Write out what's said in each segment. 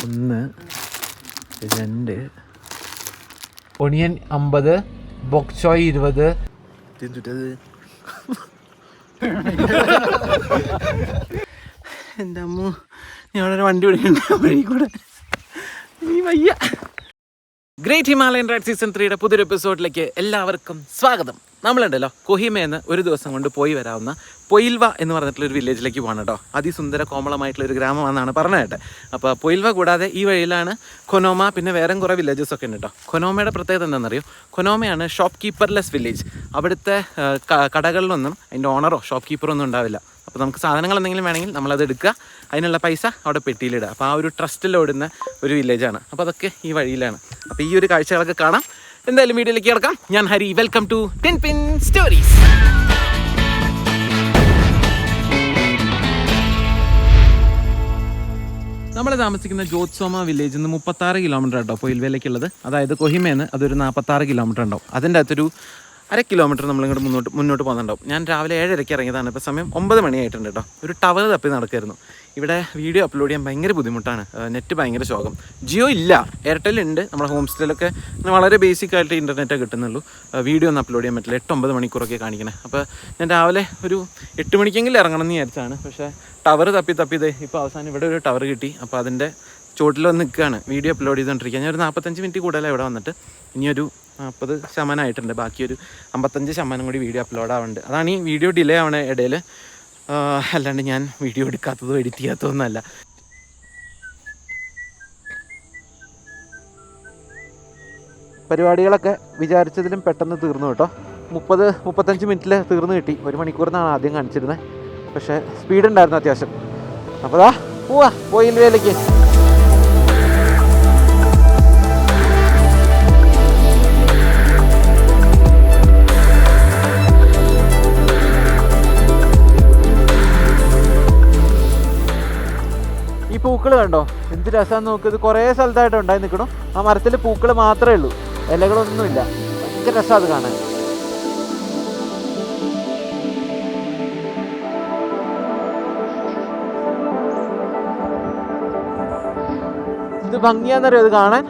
1 2 onion 50 ബോക്ചോയ് 20 എൻ്റെ അമ്മ ഞാനൊരു വണ്ടി ഓടിക്കണ്ട വഴി കൂടെ നീ വയ്യ. ഗ്രേറ്റ് ഹിമാലയൻ റൈഡ് സീസൺ 3യുടെ പുതിയൊരു എപ്പിസോഡിലേക്ക് എല്ലാവർക്കും സ്വാഗതം. നമ്മളുണ്ടല്ലോ കൊഹിമയെന്ന് ഒരു ദിവസം കൊണ്ട് പോയി വരാവുന്ന പൊയിൽവ എന്ന് പറഞ്ഞിട്ടുള്ളൊരു വില്ലേജിലേക്ക് പോകണം കേട്ടോ. അതിസുന്ദര കോമളമായിട്ടുള്ളൊരു ഗ്രാമമാണെന്നാണ് പറഞ്ഞത്. അപ്പോൾ പൊയിൽവ കൂടാതെ ഈ വഴിയിലാണ് കൊനോമ, പിന്നെ വേറെ കുറേ വില്ലേജസ് ഒക്കെ ഉണ്ട് കേട്ടോ. കൊനോമയുടെ പ്രത്യേകത എന്താണെന്നറിയോ? കൊനോമയാണ് ഷോപ്പ് കീപ്പർലെസ് വില്ലേജ്. അവിടുത്തെ കടകളിലൊന്നും അതിൻ്റെ ഓണറോ ഷോപ്പ് കീപ്പറോ ഒന്നും ഉണ്ടാവില്ല. അപ്പോൾ നമുക്ക് സാധനങ്ങൾ എന്തെങ്കിലും വേണമെങ്കിൽ നമ്മളത് എടുക്കുക, അതിനുള്ള പൈസ അവിടെ പെട്ടിയിലിടുക. അപ്പോൾ ആ ഒരു ട്രസ്റ്റിലോടുന്ന ഒരു വില്ലേജാണ്. അപ്പോൾ അതൊക്കെ ഈ വഴിയിലാണ്. അപ്പോൾ ഈ ഒരു കാഴ്ചകളൊക്കെ കാണാം. എന്തായാലും വീഡിയോയിലേക്ക് കിടക്കാം. ഞാൻ Hari, welcome to tin pin stories. നമ്മൾ താമസിക്കുന്ന ജോത്സോമ വില്ലേജിൽ നിന്ന് 36 കിലോമീറ്റർ കേട്ടോ പൊയിൽവയിലേക്കുള്ളത്. അതായത് കൊഹിമയെന്ന് അതൊരു 46 കിലോമീറ്റർ ഉണ്ടാവും. അതിൻ്റെ അകത്തൊരു 1/2 കിലോമീറ്റർ നമ്മളിങ്ങോട്ട് മുന്നോട്ട് പോകുന്നുണ്ടാവും. ഞാൻ രാവിലെ 7:30 ഇറങ്ങിയതാണ്. ഇപ്പോൾ സമയം 9 മണിയായിട്ടുണ്ട് കേട്ടോ. ഒരു ടവർ തപ്പി നടക്കുമായിരുന്നു. ഇവിടെ വീഡിയോ അപ്ലോഡ് ചെയ്യാൻ ഭയങ്കര ബുദ്ധിമുട്ടാണ്. നെറ്റ് ഭയങ്കര ശോകം. ജിയോ ഇല്ല, എയർടെൽ ഉണ്ട്. നമ്മുടെ ഹോം സ്റ്റേയിലൊക്കെ വളരെ ബേസിക് ആയിട്ട് ഇൻ്റർനെറ്റേ കിട്ടുന്നുള്ളൂ. വീഡിയോ ഒന്നും അപ്ലോഡ് ചെയ്യാൻ പറ്റില്ല. 8-9 മണിക്കൂറൊക്കെ കാണിക്കണേ. അപ്പോൾ ഞാൻ രാവിലെ ഒരു 8 മണിക്കെങ്കിലും ഇറങ്ങണം എന്ന് വിചാരിച്ചാണ്. പക്ഷേ ടവർ തപ്പി ഇപ്പോൾ അവസാനം ഇവിടെ ഒരു ടവർ കിട്ടി. അപ്പോൾ അതിൻ്റെ ചോട്ടിൽ വന്ന് നിൽക്കുകയാണ് വീഡിയോ അപ്ലോഡ് ചെയ്തുകൊണ്ടിരിക്കുക. ഞാൻ ഒരു 45 മിനിറ്റ് കൂടുതലാണ് ഇവിടെ വന്നിട്ട്. ഇനിയൊരു 40% ആയിട്ടുണ്ട്. ബാക്കിയൊരു 55% കൂടി വീഡിയോ അപ്ലോഡ് ആവുന്നുണ്ട്. അതാണ് ഈ വീഡിയോ ഡിലേ ആവണ ഇടയിൽ. അല്ലാണ്ട് ഞാൻ വീഡിയോ എടുക്കാത്തതോ എഡിറ്റ് ചെയ്യാത്തതോ ഒന്നുമല്ല. പരിപാടികളൊക്കെ വിചാരിച്ചതിലും പെട്ടെന്ന് തീർന്നു കേട്ടോ. 30-35 മിനിറ്റിൽ തീർന്നു കിട്ടി. 1 മണിക്കൂറിനാണ് ആദ്യം കാണിച്ചിരുന്നത്. പക്ഷേ സ്പീഡ് ഉണ്ടായിരുന്നു അത്യാവശ്യം. അപ്പോൾ പോവാ പൊയിൽവയിലേക്ക്. പൂക്കൾ കണ്ടോ, എന്ത് രസമാണെന്ന് നോക്ക്. ഇത് കുറേ സ്ഥലത്തായിട്ട് ഉണ്ടായി നിൽക്കണം. ആ മരത്തിൽ പൂക്കൾ മാത്രമേ ഉള്ളൂ, ഇലകളൊന്നുമില്ല. ഭയങ്കര രസമാണ് അത് കാണാൻ. ഇത് ഭംഗിയാന്നറിയോ ഇത് കാണാൻ?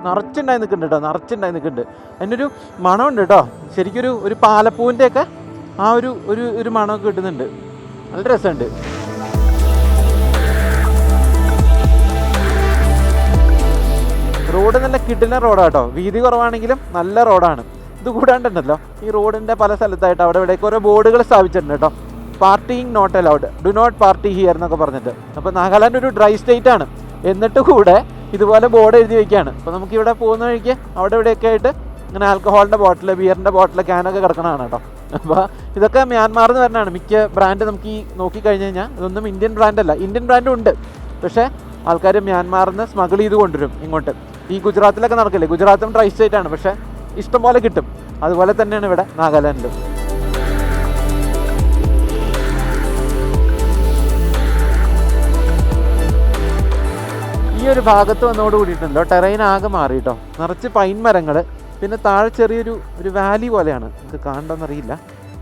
നിറച്ചുണ്ടായി നിൽക്കുന്നുണ്ട് കേട്ടോ, നിറച്ചുണ്ടായി നിൽക്കുന്നുണ്ട്. അതിൻ്റെ ഒരു മണമുണ്ട് കേട്ടോ. ശരിക്കും ഒരു പാലപ്പൂവിൻ്റെയൊക്കെ ആ ഒരു മണമൊക്കെ കിട്ടുന്നുണ്ട്. നല്ല രസമുണ്ട്. റോഡ് നല്ല കിടിലൻ റോഡാണ് കേട്ടോ. വീതി കുറവാണെങ്കിലും നല്ല റോഡാണ്. ഇത് കൂടാണ്ടുണ്ടല്ലോ ഈ റോഡിൻ്റെ പല സ്ഥലത്തായിട്ട് അവിടെ ഇവിടേക്ക് ഓരോ ബോർഡുകൾ സ്ഥാപിച്ചിട്ടുണ്ട് കേട്ടോ. Parking not allowed, do not party here എന്നൊക്കെ പറഞ്ഞിട്ട്. അപ്പോൾ നാഗാലാൻഡ് ഒരു ഡ്രൈ സ്റ്റേറ്റ് ആണ്, എന്നിട്ട് കൂടെ ഇതുപോലെ ബോർഡ് എഴുതി വയ്ക്കുകയാണ്. അപ്പോൾ നമുക്കിവിടെ പോകുന്ന വഴിക്ക് അവിടെ ഇവിടെയൊക്കെ ആയിട്ട് ഇങ്ങനെ ആൽക്കഹോളിൻ്റെ ബോട്ടിൽ, ബിയറിൻ്റെ ബോട്ടിൽ, ക്യാനൊക്കെ കിടക്കണതാണ് കേട്ടോ. അപ്പോൾ ഇതൊക്കെ മ്യാൻമാറിൽ നിന്ന് വരണതാണ്. മിക്ക ബ്രാൻഡ് നമുക്ക് ഈ നോക്കിക്കഴിഞ്ഞ് കഴിഞ്ഞാൽ ഇതൊന്നും ഇന്ത്യൻ ബ്രാൻഡല്ല. ഇന്ത്യൻ ബ്രാൻഡും ഉണ്ട്, പക്ഷേ ആൾക്കാർ മ്യാൻമാറിൽ നിന്ന് സ്മഗിൾ ചെയ്ത് കൊണ്ടുവരും ഇങ്ങോട്ട്. ഈ ഗുജറാത്തിലൊക്കെ നടക്കില്ലേ, ഗുജറാത്തും ഡ്രൈ സ്റ്റേറ്റ് ആണ്, പക്ഷേ ഇഷ്ടംപോലെ കിട്ടും. അതുപോലെ തന്നെയാണ് ഇവിടെ നാഗാലാൻഡിലും. ഈ ഒരു ഭാഗത്ത് വന്നോട് കൂടിയിട്ടുണ്ടല്ലോ ടെറൈൻ ആകെ മാറി കേട്ടോ. നിറച്ച് പൈൻ മരങ്ങൾ, പിന്നെ താഴെ ചെറിയൊരു വാലി പോലെയാണ്. നമുക്ക് കാണണമെന്നറിയില്ല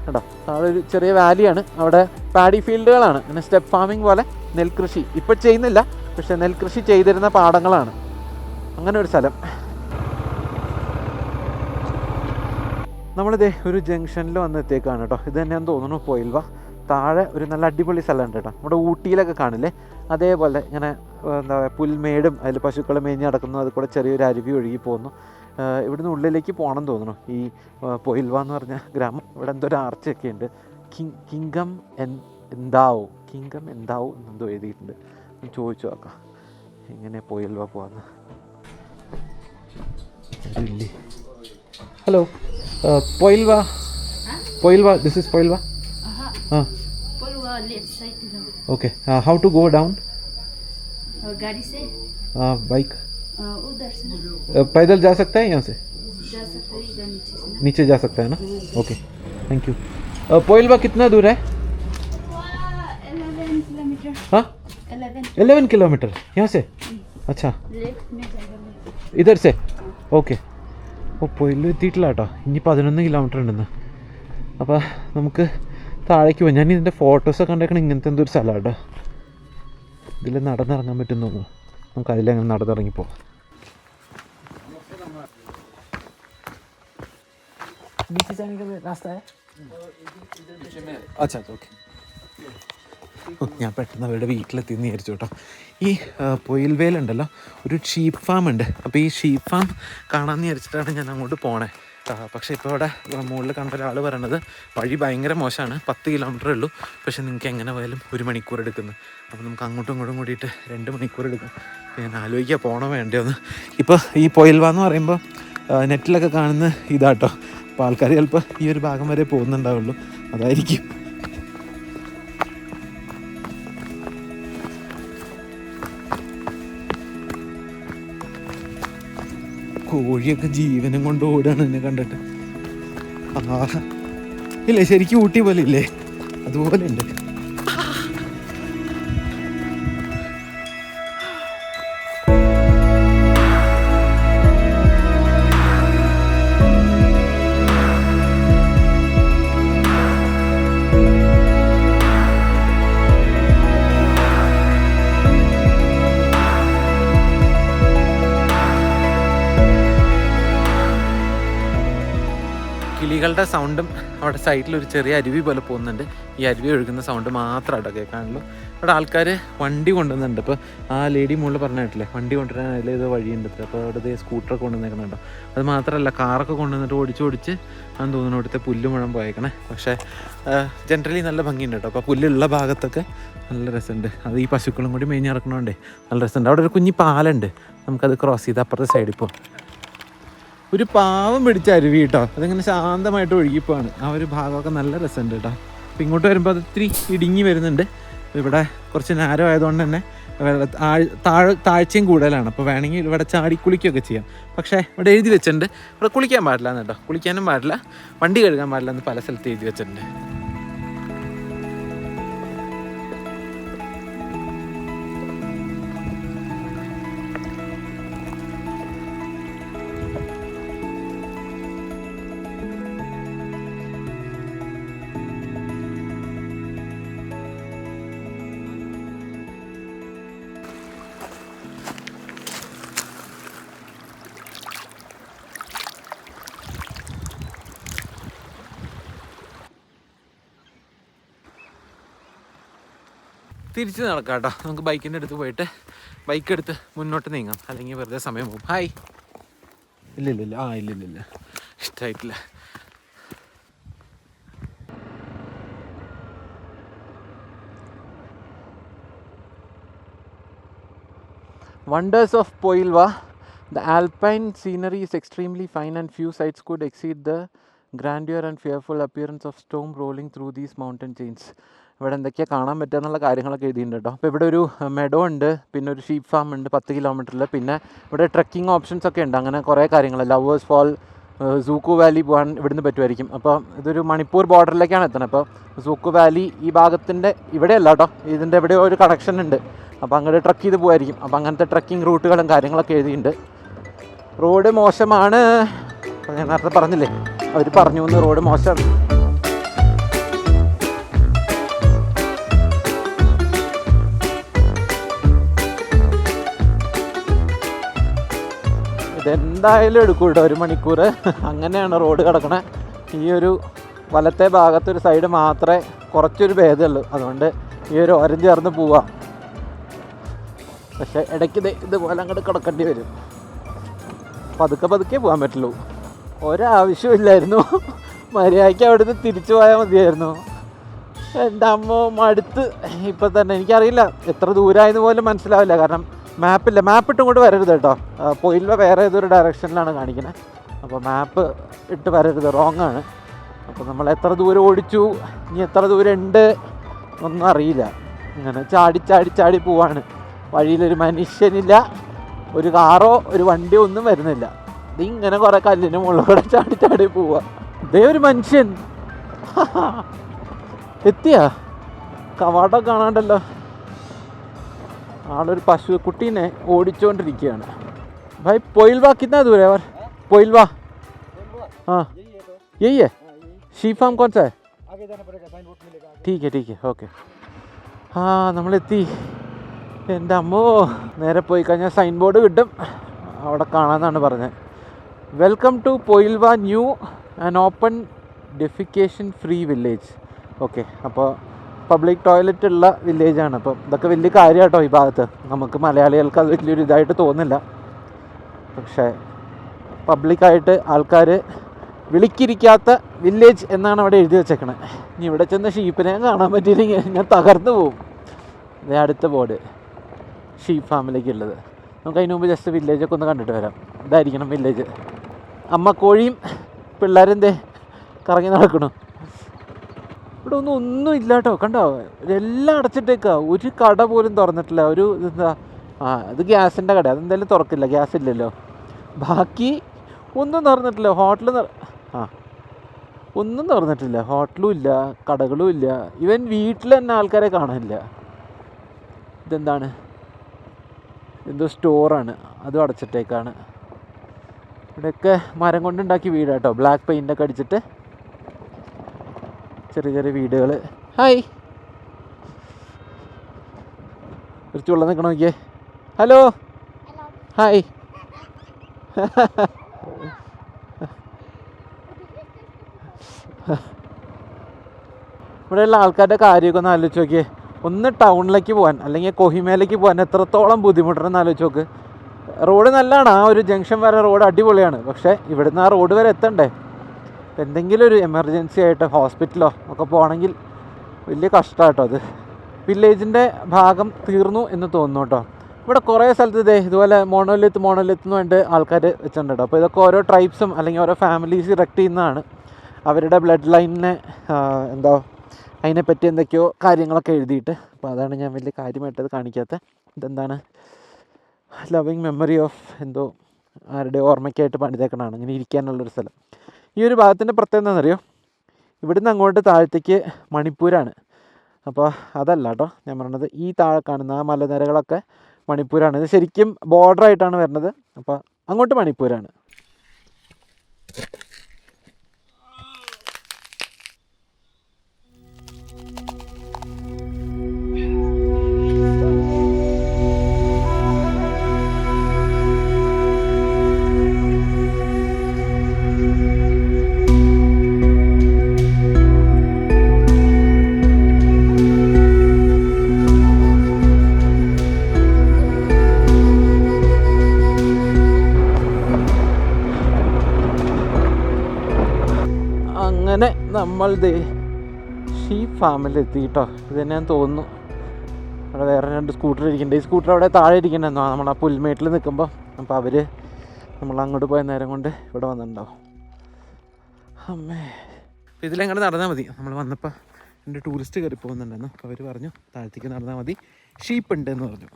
കേട്ടോ. താഴെ ഒരു ചെറിയ വാലിയാണ്. അവിടെ പാഡി ഫീൽഡുകളാണ്. പിന്നെ സ്റ്റെപ്പ് ഫാമിംഗ് പോലെ നെൽകൃഷി ഇപ്പോൾ ചെയ്യുന്നില്ല, പക്ഷെ നെൽകൃഷി ചെയ്തിരുന്ന പാടങ്ങളാണ്. അങ്ങനെ ഒരു സ്ഥലം. നമ്മളിതേ ഒരു ജംഗ്ഷനിൽ വന്ന് എത്തിയേക്കാണ് കേട്ടോ. ഇത് തന്നെയാണെന്ന് തോന്നുന്നു പൊയിൽവ. താഴെ ഒരു നല്ല അടിപൊളി സ്ഥലമുണ്ട് കേട്ടോ. നമ്മുടെ ഊട്ടിയിലൊക്കെ കാണില്ലേ, അതേപോലെ ഇങ്ങനെ എന്താ പറയുക, പുൽമേടും അതിൽ പശുക്കൾ മേഞ്ഞ് നടക്കുന്നു. അതിൽ കൂടെ ചെറിയൊരു അരുവി ഒഴുകി പോകുന്നു. ഇവിടുന്ന് ഉള്ളിലേക്ക് പോകണം തോന്നുന്നു ഈ പൊയിൽവ എന്ന് പറഞ്ഞ ഗ്രാമം. ഇവിടെ എന്തോ ഒരു ആർച്ചയൊക്കെ ഉണ്ട്. കിങ്കം എന്താവോ എന്നെന്തോ എഴുതിയിട്ടുണ്ട്. ചോദിച്ചു നോക്കാം എങ്ങനെ പൊയിൽവ പോകാമെന്ന്. Hello Poilwa this is Poilwa Poilwa left side okay how to go down गाड़ी से बाइक उधर से पैदल जा सकता है यहाँ से जा सकता है इधर नीचे जा सकता है ना ओके थैंक यू पोइलवा कितना दूर है 11 किलोमीटर हाँ 11 किलोमीटर यहाँ से अच्छा लेफ्ट में जाएगा इधर से ഓക്കെ. അപ്പോൾ പൊയിൽവ എത്തിയിട്ടില്ല കേട്ടോ. ഇനി 11 കിലോമീറ്റർ ഉണ്ടെന്ന്. അപ്പോൾ നമുക്ക് താഴേക്ക് പോകാം. ഞാൻ ഇതിൻ്റെ ഫോട്ടോസൊക്കെ കണ്ടേക്കണം. ഇങ്ങനത്തെ എന്തൊരു സ്ഥലമാണ് കേട്ടോ. ഇതിൽ നടന്നിറങ്ങാൻ പറ്റും തോന്നുന്നു. നമുക്ക് അതിലങ്ങനെ നടന്നിറങ്ങിപ്പോ. ഞാൻ പെട്ടെന്ന് അവരുടെ വീട്ടിലെത്തിയെന്ന് വിചാരിച്ചു കേട്ടോ. ഈ പൊയിൽവേലുണ്ടല്ലോ ഒരു ഷീപ്പ് ഫാം ഉണ്ട്. അപ്പോൾ ഈ ഷീപ്പ് ഫാം കാണാമെന്ന് വിചാരിച്ചിട്ടാണ് ഞാൻ അങ്ങോട്ട് പോണേ. പക്ഷേ ഇപ്പോൾ ഇവിടെ മുകളിൽ കണ്ട ഒരാൾ പറയണത് വഴി ഭയങ്കര മോശമാണ്, 10 കിലോമീറ്ററേ ഉള്ളൂ, പക്ഷെ നിങ്ങൾക്ക് എങ്ങനെ പോയാലും 1 മണിക്കൂർ എടുക്കുന്നു. അപ്പോൾ നമുക്ക് അങ്ങോട്ടും ഇങ്ങോട്ടും കൂടിയിട്ട് 2 മണിക്കൂർ എടുക്കും. ഞാൻ ആലോചിക്കുക പോകണോ വേണ്ടോന്ന്. ഇപ്പോൾ ഈ പൊയിൽവ എന്ന് പറയുമ്പോൾ നെറ്റിലൊക്കെ കാണുന്ന ഇതാട്ടോ. അപ്പോൾ ആൾക്കാർ ചിലപ്പോൾ ഈ ഒരു ഭാഗം വരെ പോകുന്നുണ്ടാവുള്ളൂ, അതായിരിക്കും. കോഴിയൊക്കെ ജീവനും കൊണ്ട് ഓടുകയാണ് എന്നെ കണ്ടിട്ട്. ആഹാ, ഇല്ലേ ശരിക്കും ഊട്ടി പോലെ ഇല്ലേ, അതുപോലെ ഉണ്ട്. കിളികളുടെ സൗണ്ടും അവിടെ സൈഡിലൊരു ചെറിയ അരുവി പോലെ പോകുന്നുണ്ട്. ഈ അരുവി ഒഴുകുന്ന സൗണ്ട് മാത്രം അവിടെ കേൾക്കാനുള്ളൂ. അവിടെ ആൾക്കാർ വണ്ടി കൊണ്ടുവന്നുണ്ട്. ഇപ്പോൾ ആ ലേഡി മുകളിൽ പറഞ്ഞിട്ടില്ലേ, വണ്ടി കൊണ്ടുവരാൻ അതിലേതോ വഴിയുണ്ട്. അപ്പോൾ അവിടെ സ്കൂട്ടറൊക്കെ കൊണ്ടുവന്നേക്കണുണ്ടോ. അത് മാത്രമല്ല കാറൊക്കെ കൊണ്ടുവന്നിട്ട് ഓടിച്ച് ഞാൻ തോന്നുന്നു ഇവിടുത്തെ പുല്ല് മുഴുവൻ പോയേക്കണേ. പക്ഷേ ജനറലി നല്ല ഭംഗിയുണ്ട് കേട്ടോ. അപ്പോൾ പുല്ലുള്ള ഭാഗത്തൊക്കെ നല്ല രസമുണ്ട്. അത് ഈ പശുക്കളും കൂടി മേഞ്ഞ് ഇറക്കണോണ്ടേ നല്ല രസമുണ്ട്. അവിടെ ഒരു കുഞ്ഞി പാലുണ്ട്, നമുക്കത് ക്രോസ് ചെയ്ത് അപ്പുറത്തെ സൈഡിൽ പോകും. ഒരു പാവം പിടിച്ച അരുവി കേട്ടോ. അതിങ്ങനെ ശാന്തമായിട്ട് ഒഴുകിപ്പോവാണ്. ആ ഒരു ഭാഗമൊക്കെ നല്ല രസമുണ്ട് കേട്ടോ. അപ്പം ഇങ്ങോട്ട് വരുമ്പോൾ അത് ഇത്തിരി ഇടുങ്ങി വരുന്നുണ്ട്. ഇവിടെ കുറച്ച് നേരം ആയതുകൊണ്ട് തന്നെ താഴ്ചയും കൂടുതലാണ്. അപ്പോൾ വേണമെങ്കിൽ ഇവിടെ ചാടി കുളിക്കുകയൊക്കെ ചെയ്യാം. പക്ഷേ ഇവിടെ എഴുതി വെച്ചിട്ടുണ്ട് ഇവിടെ കുളിക്കാൻ പാടില്ല എന്ന് കേട്ടോ. കുളിക്കാനും പാടില്ല, വണ്ടി കഴുകാൻ പാടില്ല എന്ന് പല സ്ഥലത്ത് എഴുതി വെച്ചിട്ടുണ്ട്. തിരിച്ച് നടക്കാം കേട്ടോ. നമുക്ക് ബൈക്കിൻ്റെ അടുത്ത് പോയിട്ട് ബൈക്ക് എടുത്ത് മുന്നോട്ട് നീങ്ങാം, അല്ലെങ്കിൽ വെറുതെ സമയം പോകും. ഹായ്. ഇല്ല ഇല്ല ഇഷ്ടമായിട്ടില്ല. Wonders of Poilva. The alpine scenery is extremely fine and few sights could exceed the grandeur and fearful appearance of storm rolling through these mountain chains. ഇവിടെ എന്തൊക്കെയാണ് കാണാൻ പറ്റുക എന്നുള്ള കാര്യങ്ങളൊക്കെ എഴുതിയിട്ടുണ്ട് കേട്ടോ. അപ്പോൾ ഇവിടെ ഒരു മെഡോ ഉണ്ട്, പിന്നെ ഒരു ഷീപ്പ് ഫാം ഉണ്ട് 10 കിലോമീറ്ററിൽ. പിന്നെ ഇവിടെ ട്രക്കിംഗ് ഓപ്ഷൻസ് ഒക്കെ ഉണ്ട്. അങ്ങനെ കുറേ കാര്യങ്ങൾ, ലവേഴ്സ് ഫാൾ, സൂക്കു വാലി പോകാൻ ഇവിടുന്ന് പറ്റുമായിരിക്കും. അപ്പോൾ ഇതൊരു മണിപ്പൂർ ബോർഡറിലേക്കാണ് എത്തുന്നത്. അപ്പോൾ സൂക്കു വാലി ഈ ഭാഗത്തിൻ്റെ ഇവിടെയല്ല കേട്ടോ, ഇതിൻ്റെ എവിടെയോ ഒരു കണക്ഷൻ ഉണ്ട്. അപ്പോൾ അങ്ങോട്ട് ട്രക്ക് ചെയ്ത് പോകുമായിരിക്കും. അപ്പോൾ അങ്ങനത്തെ ട്രക്കിംഗ് റൂട്ടുകളും കാര്യങ്ങളൊക്കെ എഴുതിയിട്ടുണ്ട്. റോഡ് മോശമാണ്, ഞാൻ നേരത്തെ പറഞ്ഞില്ലേ, അവർ പറഞ്ഞു എന്ന് റോഡ് മോശമാണ്. ഇതെന്തായാലും എടുക്കും കേട്ടോ 1 മണിക്കൂർ. അങ്ങനെയാണ് റോഡ് കിടക്കണേ. ഈ ഒരു വലത്തെ ഭാഗത്തൊരു സൈഡ് മാത്രമേ കുറച്ചൊരു ഭേദമുള്ളൂ. അതുകൊണ്ട് ഈ ഒരു ഓരം ചേർന്ന് പോവാം. പക്ഷേ ഇടയ്ക്ക് ഇതുപോലെ അങ്ങോട്ട് കിടക്കേണ്ടി വരും. പതുക്കെ പോകാൻ പറ്റുള്ളൂ. ഒരാവശ്യമില്ലായിരുന്നു, മര്യാദയ്ക്ക് അവിടുന്ന് തിരിച്ചു പോയാൽ മതിയായിരുന്നു. എൻ്റെ അമ്മ മടുത്ത് ഇപ്പം തന്നെ. എനിക്കറിയില്ല എത്ര ദൂരമായെന്ന് പോലും മനസ്സിലാവില്ല, കാരണം മാപ്പില്ല. മാപ്പ് ഇട്ടും കൊണ്ട് വരരുത് കേട്ടോ. പൊയിൽവ വേറെ ഏതൊരു ഡയറക്ഷനിലാണ് കാണിക്കുന്നത്. അപ്പോൾ മാപ്പ് ഇട്ട് വരരുത്, റോങ് ആണ്. അപ്പോൾ നമ്മൾ എത്ര ദൂരം ഓടിച്ചു, ഇനി എത്ര ദൂരം ഉണ്ട് ഒന്നും അറിയില്ല. ഇങ്ങനെ ചാടി പോവാണ്. വഴിയിലൊരു മനുഷ്യനില്ല, ഒരു കാറോ ഒരു വണ്ടിയോ ഒന്നും വരുന്നില്ല. ഇതിങ്ങനെ കുറേ കല്ലിന് മുകളിലൂടെ ചാടി പോവാ. ഇതേ ഒരു മനുഷ്യൻ എത്തിയാ കവാടം കാണാണ്ടല്ലോ. ആളൊരു പശുക്കുട്ടീനെ ഓടിച്ചുകൊണ്ടിരിക്കുകയാണ്. भाई पोइलवा कितना दूर है? और पोइलवा हाँ यही है. शीप फार्म कौन सा है? आगे जाना पड़ेगा, साइन बोर्ड मिलेगा. ठीक है ओके. हाँ നമ്മളെത്തി. എൻ്റെ അമ്മോ, നേരെ പോയി കഴിഞ്ഞാൽ സൈൻ ബോർഡ് കിട്ടും, അവിടെ കാണാമെന്നാണ് പറഞ്ഞത്. Welcome to Poilwa new and open defecation free village. Okay, അപ്പോൾ പബ്ലിക് ടോയ്ലറ്റ് ഉള്ള വില്ലേജാണ്. അപ്പം ഇതൊക്കെ വലിയ കാര്യം കേട്ടോ ഈ ഭാഗത്ത്. നമുക്ക് മലയാളികൾക്ക് അത് വലിയൊരു ഇതായിട്ട് തോന്നില്ല, പക്ഷേ പബ്ലിക്കായിട്ട് ആൾക്കാർ വിളിക്കിരിക്കാത്ത വില്ലേജ് എന്നാണ് അവിടെ എഴുതി വെച്ചേക്കണേ. ഇനി ഇവിടെ ചെന്ന് ഷീപ്പിനെ കാണാൻ പറ്റിയില്ലെങ്കിൽ ഞാൻ തകർന്നു പോവും. ഇതേ അടുത്ത ബോർഡ് ഷീപ്പ് ഫാമിലേക്കുള്ളത്. നമുക്ക് അതിന് മുമ്പ് ജസ്റ്റ് വില്ലേജൊക്കെ ഒന്ന് കണ്ടിട്ട് വരാം. ഇതായിരിക്കണം വില്ലേജ്. അമ്മ കോഴിയും പിള്ളേരെന്തേ കറങ്ങി നടക്കണു. ഇവിടെ ഒന്നും ഇല്ല കേട്ടോ, കണ്ടോ, എല്ലാം അടച്ചിട്ടേക്കാ. ഒരു കട പോലും തുറന്നിട്ടില്ല. ഒരു എന്താ, അത് ഗ്യാസിൻ്റെ കട, അതെന്തായാലും തുറക്കില്ല, ഗ്യാസ് ഇല്ലല്ലോ. ബാക്കി ഒന്നും തുറന്നിട്ടില്ല. ഒന്നും തുറന്നിട്ടില്ല. ഹോട്ടലും ഇല്ല, കടകളും ഇല്ല. ഈവൻ വീട്ടിൽ തന്നെ ആൾക്കാരെ കാണാനില്ല. ഇതെന്താണ്, എന്തോ സ്റ്റോറാണ്, അതും അടച്ചിട്ടേക്കാണ്. ഇവിടെയൊക്കെ മരം കൊണ്ടുണ്ടാക്കിയ വീടാട്ടോ, ബ്ലാക്ക് പെയിൻ്റൊക്കെ അടിച്ചിട്ട് ചെറിയ ചെറിയ വീടുകൾ. ഹായ്, ഒരു ചുള്ള നിൽക്കണ നോക്കിയേ. Hello, hi. ഇവിടെയുള്ള ആൾക്കാരുടെ കാര്യമൊക്കെ ഒന്ന് ആലോചിച്ച് നോക്കിയേ. ഒന്ന് ടൗണിലേക്ക് പോകാൻ അല്ലെങ്കിൽ കൊഹിമയിലേക്ക് പോകാൻ എത്രത്തോളം ബുദ്ധിമുട്ടുണ്ടെന്ന് ആലോചിച്ച് നോക്ക്. റോഡ് നല്ലതാണ്, ആ ഒരു ജംഗ്ഷൻ വരെ റോഡ് അടിപൊളിയാണ്. പക്ഷേ ഇവിടുന്ന് ആ റോഡ് വരെ എത്തണ്ടേ. എന്തെങ്കിലും ഒരു എമർജൻസി ആയിട്ട് ഹോസ്പിറ്റലോ ഒക്കെ പോകണമെങ്കിൽ വലിയ കഷ്ടമാണ് കേട്ടോ അത്. വില്ലേജിൻ്റെ ഭാഗം തീർന്നു എന്ന് തോന്നുന്നു കേട്ടോ. ഇവിടെ കുറേ സ്ഥലത്ത് ഇതുപോലെ മോണോലിത്ത് എന്ന് വേണ്ടി ആൾക്കാർ വെച്ചിട്ടുണ്ട് കേട്ടോ. അപ്പോൾ ഇതൊക്കെ ഓരോ ട്രൈബ്സും അല്ലെങ്കിൽ ഓരോ ഫാമിലീസ് ഇറക്റ്റ് ചെയ്യുന്നതാണ്. അവരുടെ ബ്ലഡ് ലൈനിനെ അതിനെപ്പറ്റി എന്തൊക്കെയോ കാര്യങ്ങളൊക്കെ എഴുതിയിട്ട്. അപ്പോൾ അതാണ് ഞാൻ വലിയ കാര്യമായിട്ടത് കാണിക്കാത്തത്. ഇതെന്താണ്, ലവിങ് മെമ്മറി ഓഫ് എന്തോ ആരുടെ ഓർമ്മയ്ക്കായിട്ട് പണിതേക്കണതാണ്, ഇങ്ങനെ ഇരിക്കാനുള്ളൊരു സ്ഥലം. ഈ ഒരു ഭാഗത്തിൻ്റെ പ്രത്യേകത എന്താണെന്നറിയോ, ഇവിടുന്ന് അങ്ങോട്ട് താഴത്തേക്ക് മണിപ്പൂരാണ്. അപ്പോൾ അതല്ല കേട്ടോ ഞാൻ പറഞ്ഞത്, ഈ താഴെ കാണുന്ന ആ മലനിരകളൊക്കെ മണിപ്പൂരാണ്. ഇത് ശരിക്കും ബോർഡറായിട്ടാണ് വരുന്നത്. അപ്പോൾ അങ്ങോട്ട് മണിപ്പൂരാണ്. അങ്ങനെ നമ്മൾ ഷീപ്പ് ഫാമിൽ എത്തി കേട്ടോ. ഇത് തന്നെയാന്ന് തോന്നുന്നു. അവിടെ വേറെ 2 സ്കൂട്ടർ ഇരിക്കുന്നുണ്ട്. ഈ സ്കൂട്ടർ അവിടെ താഴെ ഇരിക്കണമെന്നോ നമ്മൾ ആ പുൽമേട്ടിൽ നിൽക്കുമ്പോൾ. അപ്പോൾ അവർ നമ്മൾ അങ്ങോട്ട് പോയ നേരം കൊണ്ട് ഇവിടെ വന്നിട്ടുണ്ടാവും. അമ്മേ, ഇതിലെങ്ങനെ നടന്നാൽ മതി. നമ്മൾ വന്നപ്പോൾ എൻ്റെ ടൂറിസ്റ്റ് കയറി പോകുന്നുണ്ടായിരുന്നു. അപ്പോൾ അവർ പറഞ്ഞു താഴത്തേക്ക് നടന്നാൽ മതി, ഷീപ്പ് ഉണ്ട് എന്ന് പറഞ്ഞു.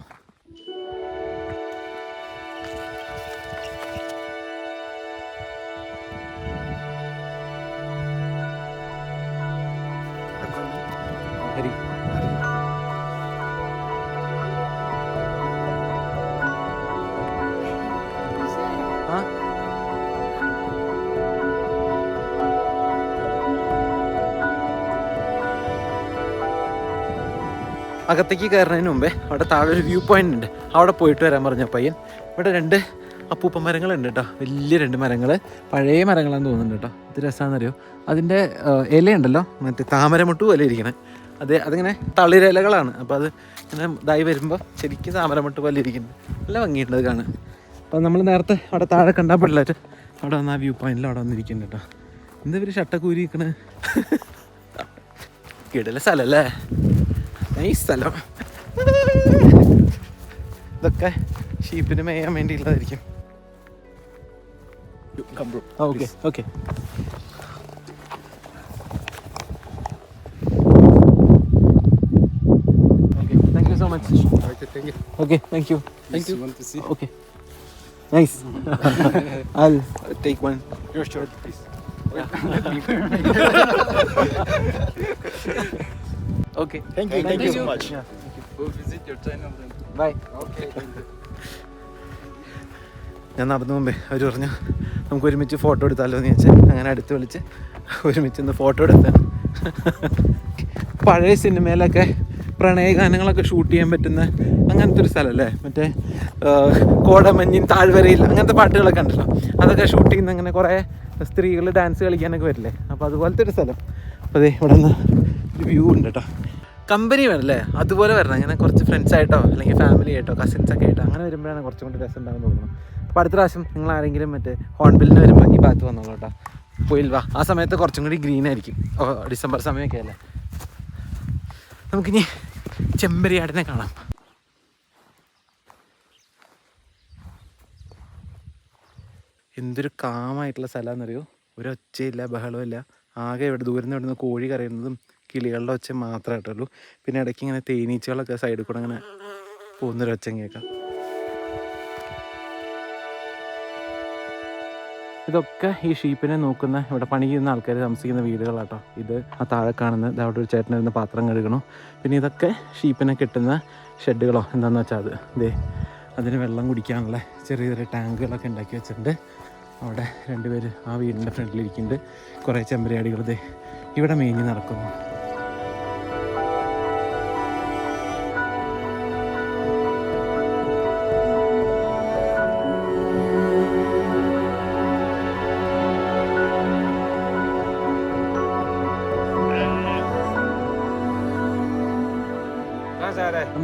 അകത്തേക്ക് കയറുന്നതിന് മുമ്പേ അവിടെ താഴെ ഒരു വ്യൂ പോയിൻ്റ് ഉണ്ട്, അവിടെ പോയിട്ട് വരാൻ പറഞ്ഞ പയ്യൻ. ഇവിടെ 2 അപ്പൂപ്പ മരങ്ങളുണ്ട് കേട്ടോ, വലിയ 2 മരങ്ങൾ, പഴയ മരങ്ങളാണെന്ന് തോന്നുന്നുണ്ട് കേട്ടോ. ഇത് രസമാണെന്നറിയോ, അതിൻ്റെ ഇലയുണ്ടല്ലോ, മറ്റേ താമരമുട്ട് പോലെ ഇരിക്കണേ. അതിങ്ങനെ തളിരിലകളാണ്. അപ്പോൾ അത് ഇങ്ങനെ ഇതായി വരുമ്പോൾ ശരിക്കും താമരമുട്ട് പോലെ ഇരിക്കുന്നത്, നല്ല ഭംഗിയുണ്ട് അത് കാണാൻ. അപ്പോൾ നമ്മൾ നേരത്തെ അവിടെ താഴെ കണ്ടാൽ പിള്ളേർ അവിടെ വന്ന് ആ വ്യൂ പോയിന്റിൽ അവിടെ വന്നിരിക്കുന്നുണ്ട് കേട്ടോ. എന്താ ഇവർ ഷട്ടക്കൂരി ഇരിക്കണേ. കിടല സ്ഥലമല്ലേ, ഈ സ്ഥലം. ഇതൊക്കെ ഷീപ്പിന് മേയാൻ വേണ്ടിയുള്ളതായിരിക്കും. Okay okay. Thank you so much. Okay, thank you. Thank you. Want to see? Okay. Nice. I'll take one. Your short, please. Okay. Thank you so much. Yeah. We'll visit your channel then. Bye. Okay. ഞാൻ നടന്നു മുമ്പേ അവർ പറഞ്ഞു നമുക്ക് ഒരുമിച്ച് photo എടുത്താലോ എന്ന് ചോദിച്ചാൽ അങ്ങനെ അടുത്ത് വിളിച്ച് ഒരുമിച്ച് ഒന്ന് ഫോട്ടോ എടുത്താണ്. പഴയ സിനിമയിലൊക്കെ പ്രണയഗാനങ്ങളൊക്കെ ഷൂട്ട് ചെയ്യാൻ പറ്റുന്ന അങ്ങനത്തെ ഒരു സ്ഥലമല്ലേ, മറ്റേ കോടമഞ്ഞിൻ താഴ്വരയിൽ അങ്ങനത്തെ പാട്ടുകളൊക്കെ ഉണ്ടല്ലോ, അതൊക്കെ ഷൂട്ട് ചെയ്യുന്ന അങ്ങനെ കുറേ സ്ത്രീകൾ ഡാൻസ് കളിക്കാനൊക്കെ വരില്ലേ, അപ്പോൾ അതുപോലത്തെ ഒരു സ്ഥലം. അപ്പോൾ അതെ ഇവിടെ നിന്ന് ഒരു വ്യൂ ഉണ്ട് കേട്ടോ. കമ്പനി വേണമല്ലേ, അതുപോലെ വരണം, അങ്ങനെ കുറച്ച് ഫ്രണ്ട്സായിട്ടോ അല്ലെങ്കിൽ ഫാമിലി ആയിട്ടോ കസിൻസൊക്കെ ആയിട്ടോ അങ്ങനെ വരുമ്പോഴാണ് കുറച്ചും കൂടി രസം ഉണ്ടാകുന്ന തോന്നുന്നു. അപ്പോൾ അടുത്ത പ്രാവശ്യം നിങ്ങൾ ആരെങ്കിലും മറ്റേ ഹോൺബിലിന് വരുമ്പോൾ ഈ ഭാഗത്ത് വന്നോളൂ കേട്ടോ. പോയിൽ വാ, ആ സമയത്ത് കുറച്ചും കൂടി ഗ്രീൻ ആയിരിക്കും. ഡിസംബർ സമയമൊക്കെ അല്ലേ. നമുക്കിനി ചെമ്പരിയാടിനെ കാണാം. എന്തൊരു കാമായിട്ടുള്ള സ്ഥലമാണെന്നറിയോ, ഒരു ഒച്ചയില്ല ബഹളവും ഇല്ല. ആകെ ഇവിടെ ദൂരം ഇവിടുന്ന് കോഴി കരയുന്നതും കിളികളുടെ ഒച്ച മാത്രമായിട്ടുള്ളൂ. പിന്നെ ഇടയ്ക്ക് ഇങ്ങനെ തേനീച്ചകളൊക്കെ സൈഡിൽ കൂടെ അങ്ങനെ പോകുന്നൊരു ഒച്ച കേൾക്കാം. ഇതൊക്കെ ഈ ഷീപ്പിനെ നോക്കുന്ന ഇവിടെ പണി ചെയ്യുന്ന ആൾക്കാർ താമസിക്കുന്ന വീടുകളാട്ടോ. ഇത് ആ താഴെ കാണുന്നത് അവിടെ ഒരു ചേട്ടനിരുന്ന് പാത്രം കഴുകണം. പിന്നെ ഇതൊക്കെ ഷീപ്പിനെ കെട്ടുന്ന ഷെഡുകളോ എന്താണെന്ന് വെച്ചാൽ അത് ഇതേ അതിന് വെള്ളം കുടിക്കാനുള്ള ചെറിയ ചെറിയ ടാങ്കുകളൊക്കെ ഉണ്ടാക്കി വെച്ചിട്ടുണ്ട്. അവിടെ രണ്ടുപേര് ആ വീടിൻ്റെ ഫ്രണ്ടിലിരിക്കുന്നുണ്ട്. കുറേ ചെമ്പരിയാടികൾ ഇതേ ഇവിടെ മേഞ്ഞ് നടക്കുന്നു.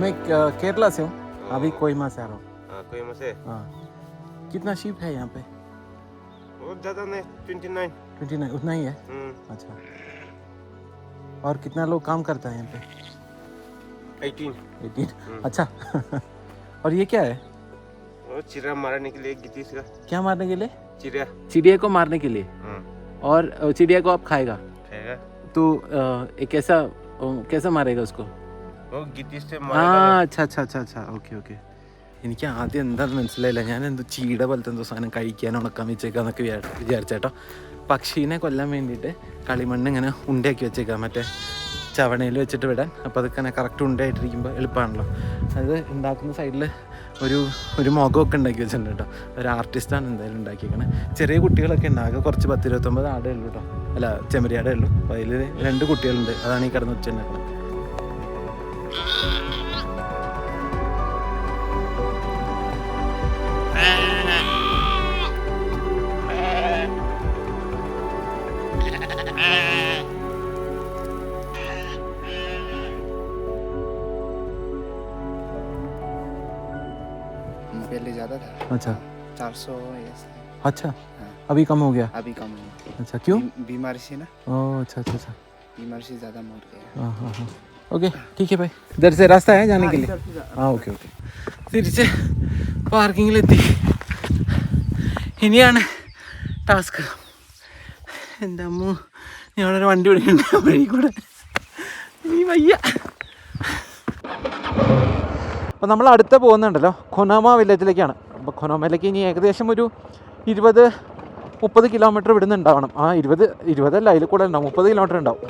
मैं केरला से हूँ, अभी कोहिमा से आ रहा हूँ. कोहिमा से? हाँ. कितना शीप है यहाँ पे? बहुत ज़्यादा नहीं, 29. 29 उतना ही है? अच्छा. और कितना लोग काम करता है यहाँ पे? 18. अच्छा. और ये क्या है? वो चिड़िया मारने के लिए गिट्टी का. क्या मारने के लिए? चिड़िया को मारने के लिए. और चिड़िया को आप खाएगा? तो कैसा मारेगा उसको? ഓക്കെ. എനിക്ക് ആദ്യം എന്താണെന്ന് മനസ്സിലായില്ല. ഞാൻ എന്തോ ചീട പോലത്തെ എന്തോ സാധനം കഴിക്കാൻ ഉണക്കാൻ വെച്ചേക്കാന്നൊക്കെ വിചാരിച്ചേട്ടോ. പക്ഷീനെ കൊല്ലാൻ വേണ്ടിയിട്ട് കളിമണ്ണ് ഇങ്ങനെ ഉണ്ടയാക്കി വെച്ചേക്കാം, മറ്റേ ചവണയിൽ വെച്ചിട്ട് വിടാൻ. അപ്പോൾ അതൊക്കെ കറക്റ്റ് ഉണ്ടായിട്ടിരിക്കുമ്പോൾ എളുപ്പമാണല്ലോ. അത് ഉണ്ടാക്കുന്ന സൈഡിൽ ഒരു മുഖമൊക്കെ ഉണ്ടാക്കി വെച്ചിട്ടുണ്ട് കേട്ടോ. ഒരു ആർട്ടിസ്റ്റാണ് എന്തായാലും ഉണ്ടാക്കിയേക്കണേ. ചെറിയ കുട്ടികളൊക്കെ ഉണ്ടാകുക, കുറച്ച് 10-29 ആടേ ഉള്ളൂ കേട്ടോ. അല്ല ചെമ്മരിയാടേ ഉള്ളൂ. അപ്പോൾ അതിൽ 2 കുട്ടികളുണ്ട്. അതാണ് ഈ കിടന്ന് വെച്ച് ഉണ്ടാക്കുന്നത്. पहले ज़्यादा था. अच्छा 400 ऐसे. अच्छा. अभी कम हो गया? अभी कम हो गया. अच्छा क्यों? बीमारी से ना. ओह अच्छा. बीमारी से ज़्यादा मर गया. हाँ. ओके ठीक है भाई. इधर से रास्ता है जाने के लिए? हाँ ओके. തിരിച്ച് പാർക്കിങ്ങിലെത്തി. ഇനിയാണ് ടാസ്ക്. എൻ്റെ അമ്മ, ഞാനൊരു വണ്ടി ഓടിക്കണ്ട വഴി കൂടെ. ഇനി വയ്യ. അപ്പോൾ നമ്മൾ അടുത്ത പോകുന്നുണ്ടല്ലോ ഖൊനോമ വില്ലേജിലേക്കാണ്. അപ്പോൾ ഖൊനോമയിലേക്ക് ഇനി ഏകദേശം ഒരു 20-30 കിലോമീറ്റർ ഇവിടുന്ന് ഉണ്ടാവണം. 20 അല്ല, അതിൽ കൂടെ ഉണ്ടാവും, 30 കിലോമീറ്റർ ഉണ്ടാവും.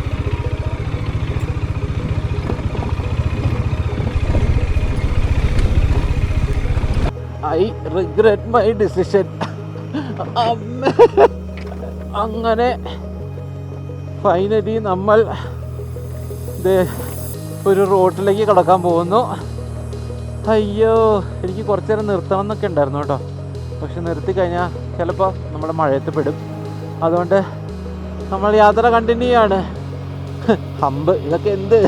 I regret my decision. അങ്ങനെ ഫൈനലി നമ്മൾ ഒരു റോഡിലേക്ക് കടക്കാൻ പോകുന്നു. അയ്യോ, എനിക്ക് കുറച്ച് നേരം നിർത്തണം എന്നൊക്കെ ഉണ്ടായിരുന്നു കേട്ടോ. പക്ഷെ നിർത്തി കഴിഞ്ഞാൽ ചിലപ്പോൾ നമ്മുടെ മഴയത്ത് പെടും. അതുകൊണ്ട് നമ്മൾ യാത്ര കണ്ടിന്യൂ ചെയ്യാണ്. ഹമ്പ് ഇതൊക്കെ എന്ത്.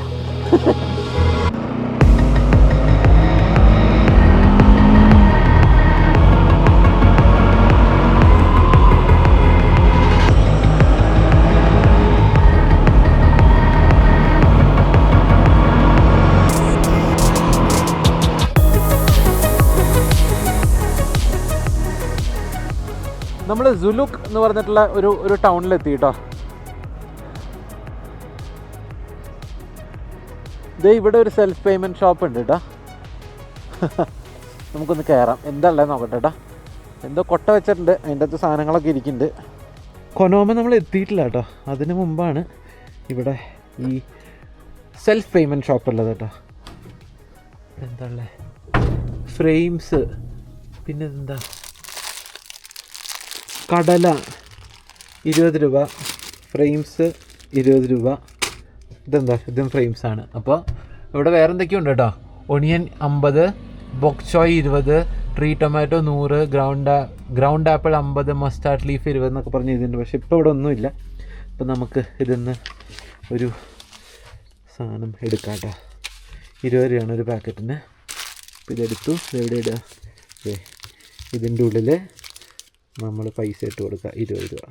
നമ്മൾ സുലുക്ക് എന്ന് പറഞ്ഞിട്ടുള്ള ഒരു ടൗണിലെത്തി കേട്ടോ. ഇത് ഇവിടെ ഒരു സെൽഫ് പേയ്മെൻറ്റ് ഷോപ്പ് ഉണ്ട് കേട്ടോ. നമുക്കൊന്ന് കയറാം, എന്താ ഉള്ളത് നോക്കട്ടെ കേട്ടോ. എന്തോ കൊട്ട വെച്ചിട്ടുണ്ട്, അതിൻ്റെ അകത്ത് സാധനങ്ങളൊക്കെ ഇരിക്കുന്നുണ്ട്. ഖൊനോമ നമ്മൾ എത്തിയിട്ടില്ല കേട്ടോ. അതിന് മുമ്പാണ് ഇവിടെ ഈ സെൽഫ് പേയ്മെൻറ്റ് ഷോപ്പ് ഉള്ളത് കേട്ടോ. എന്താ ഉള്ളത്? ഫ്രെയിംസ്, പിന്നെ എന്താ, കടല 20 രൂപ, ഫ്രെയിംസ് 20 രൂപ. ഇതെന്താ, ഇതും ഫ്രെയിംസാണ്. അപ്പോൾ ഇവിടെ വേറെ എന്തൊക്കെയുണ്ട് കേട്ടോ. Onion 50, ബോക്ചോയ് 20, tree tomato 100, ground apple 50, mustard leaf 20 എന്നൊക്കെ പറഞ്ഞ് ഇതിൻ്റെ. പക്ഷേ ഇപ്പോൾ ഇവിടെ ഒന്നുമില്ല. അപ്പം നമുക്ക് ഇതിന്ന് ഒരു സാധനം എടുക്കാം കേട്ടോ. 20 രൂപയാണ് ഒരു പാക്കറ്റിന്. അപ്പോൾ ഇതെടുത്തു. ഇതെവിടെ ഇടുക? ഇതിൻ്റെ ഉള്ളിൽ നമ്മൾ പൈസ ഇട്ട് കൊടുക്കുക. 20 രൂപ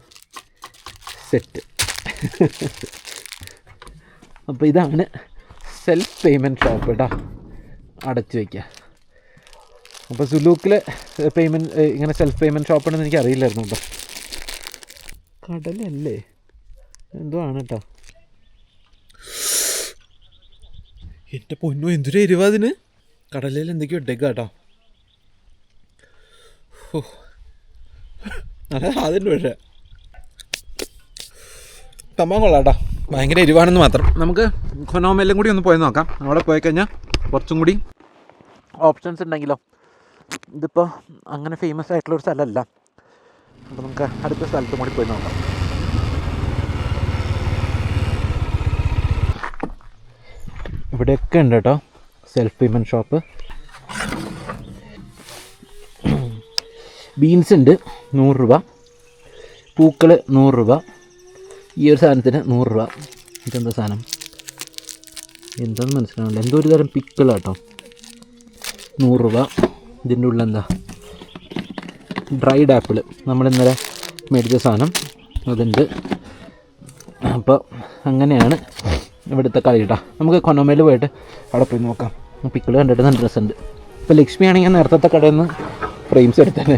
സെറ്റ്. അപ്പോൾ ഇതാണ് സെൽഫ് പേയ്മെൻറ്റ് ഷോപ്പ് കേട്ടോ. അടച്ചു വയ്ക്കുക. അപ്പോൾ സുലൂക്കിൽ ഇങ്ങനെ സെൽഫ് പേയ്മെൻറ്റ് ഷോപ്പുണ്ടെന്ന് എനിക്ക് അറിയില്ലായിരുന്നു കേട്ടോ. കടലല്ലേ എന്തോ ആണ് കേട്ടോ. എൻ്റെ പൊന്നോ എന്തൊരു എരിവാ അതിന്. കടലയിൽ എന്തൊക്കെയോ ഇട്ടേക്കുക കേട്ടോ. ഓ അതിൻ്റെ പക്ഷേ സംഭവം കൊള്ളാം കേട്ടോ. ഭയങ്കര എരിവാണെന്ന് മാത്രം. നമുക്ക് കൊനോമയിലും കൂടി ഒന്ന് പോയി നോക്കാം. അവിടെ പോയി കഴിഞ്ഞാൽ കുറച്ചും കൂടി ഓപ്ഷൻസ് ഉണ്ടെങ്കിലോ. ഇതിപ്പോൾ അങ്ങനെ ഫേമസ് ആയിട്ടുള്ളൊരു സ്ഥലമല്ല. അപ്പോൾ നമുക്ക് അടുത്ത സ്ഥലത്തും കൂടി പോയി നോക്കാം. ഇവിടെയൊക്കെ ഉണ്ട് കേട്ടോ സെൽഫ് പേയ്മെൻറ്റ് ഷോപ്പ്. ബീൻസ് ഉണ്ട് 100 രൂപ, പൂക്കൾ 100 രൂപ, ഈ ഒരു സാധനത്തിന് 100 രൂപ. ഇതെന്താ സാധനം എന്താണെന്ന് മനസ്സിലാവില്ല. എന്തോ ഒരു തരം പിക്കിളാട്ടോ. 100 രൂപ. ഇതിൻ്റെ ഉള്ളിൽ എന്താ ഡ്രൈഡ് ആപ്പിൾ, നമ്മൾ ഇന്നലെ മേടിച്ച സാധനം അതുണ്ട്. അപ്പോൾ അങ്ങനെയാണ് ഇവിടുത്തെ കളി കേട്ടോ. നമുക്ക് കൊനോമയിൽ പോയിട്ട് അവിടെ പോയി നോക്കാം. പിക്കിൾ കണ്ടിട്ട് നല്ല രസമുണ്ട്. ഇപ്പോൾ ലക്ഷ്മി ആണെങ്കിൽ നേരത്തെ കടയിൽ നിന്ന് ഫ്രെയിംസ് എടുത്തേ.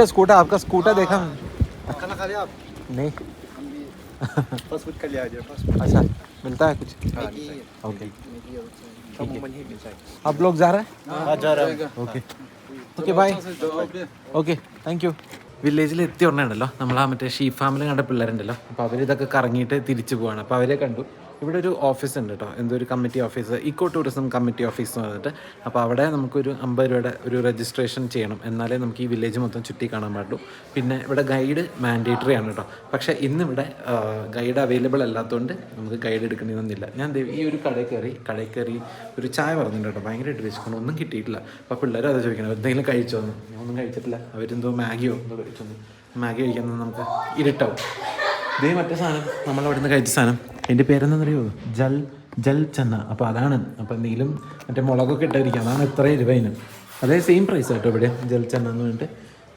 स्कूटर आपका स्कूटर देखा खाना खा लिया आप? नहीं? फास्ट फूड कर लिया आज। अच्छा मिलता है कुछ? ओके आप लोग जा रहे हैं? जा रहा है। Okay okay bye. Okay thank you. വില്ലേജിൽ എത്തിയ ഉടനെയുണ്ടല്ലോ നമ്മൾ ആ മറ്റേ ഷീപ്പ് ഫാമിൽ കണ്ട പിള്ളേരുണ്ടല്ലോ. അപ്പോൾ അവരിതൊക്കെ കറങ്ങിയിട്ട് തിരിച്ചു പോവാണ്. അപ്പോൾ അവരെ കണ്ടു. ഇവിടെ ഒരു ഓഫീസ് ഉണ്ട് കേട്ടോ. എന്തോ ഒരു committee office, eco tourism committee office എന്ന് പറഞ്ഞിട്ട്. അപ്പോൾ അവിടെ നമുക്കൊരു 50 രൂപയുടെ ഒരു രജിസ്ട്രേഷൻ ചെയ്യണം. എന്നാലേ നമുക്ക് ഈ വില്ലേജ് മൊത്തം ചുറ്റി കാണാൻ പാടുള്ളൂ. പിന്നെ ഇവിടെ ഗൈഡ് മാൻഡേറ്ററി ആണ് കേട്ടോ. പക്ഷേ ഇന്നിവിടെ ഗൈഡ് അവൈലബിൾ അല്ലാത്തതുകൊണ്ട് നമുക്ക് ഗൈഡ് എടുക്കണമെന്നില്ല. ഞാൻ ഈ ഒരു കടയിൽ കയറി ഒരു ചായ പറഞ്ഞിട്ടുണ്ട് കേട്ടോ. ഭയങ്കരമായിട്ട് വെച്ചിട്ടുണ്ട്. ഒന്നും കിട്ടിയിട്ടില്ല. അപ്പോൾ പിള്ളേരും അത് ചോദിക്കണം എന്തെങ്കിലും കഴിച്ചോന്ന്. ഞാൻ ഒന്നും കഴിച്ചിട്ടില്ല. അവരെന്തോ മാഗിയോ എന്തോ കഴിച്ചോന്ന്. മാഗി കഴിക്കുന്നത് നമുക്ക് ഇരുട്ടാവും. ഇതേ മറ്റേ സാധനം നമ്മളവിടെ നിന്ന് കഴിച്ച സാധനം, എൻ്റെ പേരെന്താണെന്നറിയോ? ജൽ ചന്ന. അപ്പോൾ അതാണ്. അപ്പോൾ എന്തെങ്കിലും മറ്റേ മുളകൊക്കെ ഇട്ടായിരിക്കും. അതാണ് ഇത്രയും രൂപയിന്. അതേ സെയിം പ്രൈസ് കേട്ടോ ഇവിടെ ജൽ ചന്ന എന്ന് പറഞ്ഞിട്ട്.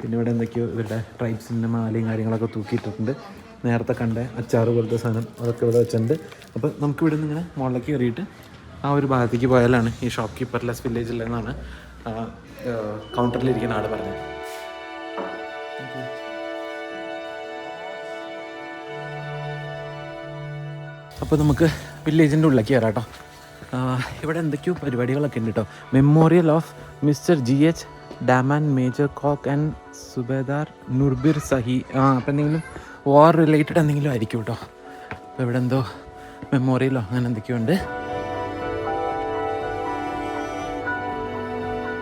പിന്നെ ഇവിടെ എന്തൊക്കെയോ ഇവരുടെ ട്രൈബ്സിൻ്റെ മാലയും കാര്യങ്ങളൊക്കെ തൂക്കിയിട്ടിട്ടുണ്ട്. നേരത്തെ കണ്ട അച്ചാറ് പോലത്തെ സാധനം അതൊക്കെ ഇവിടെ വെച്ചിട്ടുണ്ട്. അപ്പോൾ നമുക്ക് ഇവിടെ നിന്ന് ഇങ്ങനെ മുകളിലേക്ക് കയറിയിട്ട് ആ ഒരു ഭാഗത്തേക്ക് പോയാലാണ് ഈ ഷോപ്പ് കീപ്പർലെസ് വില്ലേജിലെന്നാണ് കൗണ്ടറിലിരിക്കുന്ന ആൾ പറഞ്ഞത്. അപ്പോൾ നമുക്ക് വില്ലേജിൻ്റെ ഉള്ളിലേക്ക് കയറാം കേട്ടോ. ഇവിടെ എന്തൊക്കെയോ പരിപാടികളൊക്കെ ഉണ്ട് കേട്ടോ. മെമ്മോറിയൽ ഓഫ് മിസ്റ്റർ GH ഡാമാൻ major Cock and Subedar Nurbir Sahi. അപ്പോൾ എന്തെങ്കിലും വാർ റിലേറ്റഡ് എന്തെങ്കിലും ആയിരിക്കും കേട്ടോ. അപ്പോൾ ഇവിടെ എന്തോ മെമ്മോറിയലോ അങ്ങനെ എന്തൊക്കെയോ ഉണ്ട്.